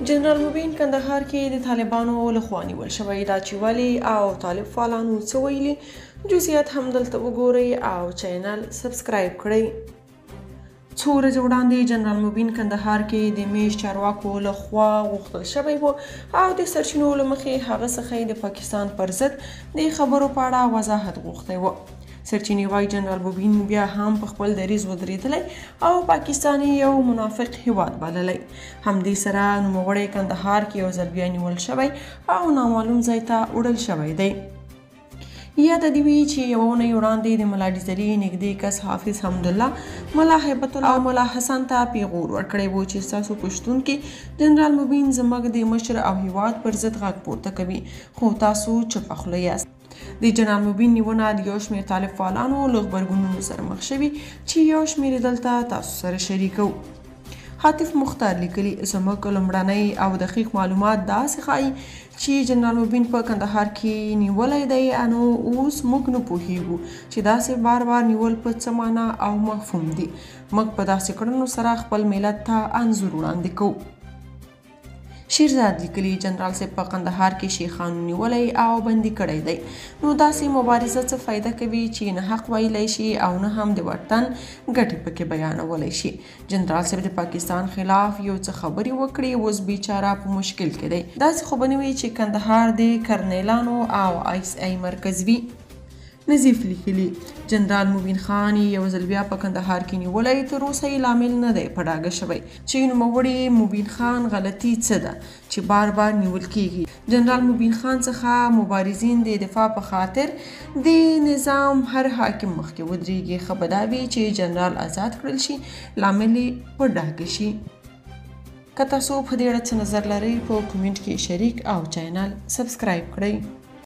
جنرال مبین کندهار کې د طالبانو لخوا نیول شوی دا چې ولې او طالب فعالانو څه ویلي جزئیات هم دلته وګورئ او چینل سبسکرایب کړئ. څو ورځې وړاندې جنرال مبین کندهار کې د میش چارواکو لخوا غوښتل شوی و او د سرچینو له مخې هغه څخه د پاکستان پر ضد د خبرو په اړه وضاحت غوښتی و. سرچینې وایي جنرال مبین بیا هم په خپل دریځ ودرېدلی او پاکستان یو منافق هیواد بللی. همدې سره نوموړی کندهار کې یو ځل بیا نیول شوی او نامعلوم ځای ته وړل شوی دی. یاد دې وي چې یوه اونۍ وړاندې د ملا ډیزلي نږدې کس حافظ حمدالله ملا هیبت الله او ملا حسن ته پیغور ورکړی و چې ستاسو په شتون کې جنرال مبین زموږ د مشر او هیواد پر ضد غږ پورته کوي خو تاسو چپه خوله یاست. د جنرال مبین نیونه د یو شمېر طالب فعالانو له غبرګونونو سره مخ شوي چې یو شمېر یې دلته تاسو سره شریکو. حاتف مختار لیکلي زموږ لومړنی او دقیق معلومات داسې ښایي چې جنرال مبین په کندهار کې نیولی دی نو اوس موږ نه پوهیږو چې داسې بار بار نیول په څه معنا او مفهوم دي. موږ په داسې کړنو سره خپل ملت ته انځور وړاندې کوو. شیرزاد لیکلي جنرال صاحب په کندهار کې شیخانو نیولی او بندي کړی دی نو داسې مبارزه څه فایده کوي چې نه حق ویلی شي او نه هم د وطن ګټې پکې بیانولی شي. جنرال صاحب د پاکستان خلاف یو څه خبرې وکړي اوس بیچاره په مشکل کې دی. داسې خو به نه وي چې کندهار د کرنیلانو او ISI مرکز وي. نظیف لیکلي جنرال مبین خان یو ځل بیا په کندهار کې نیولی تر اوسه یې لامل نه دی په ډاګه شوی چې نوموړي مبین خان غلطي څه ده چې بار بار نیول کیږي. جنرال مبین خان څخه مبارزین د دفاع په خاطر د نظام هر حاکم مخکې ودرېږي. ښه به دا وي چې جنرال آزاد کړل شي لامل یې په ډاګه شي. که تاسو په دې اړه څه نظر لرئ په کومنټ کې شریک او چینل سبسکرایب کړئ.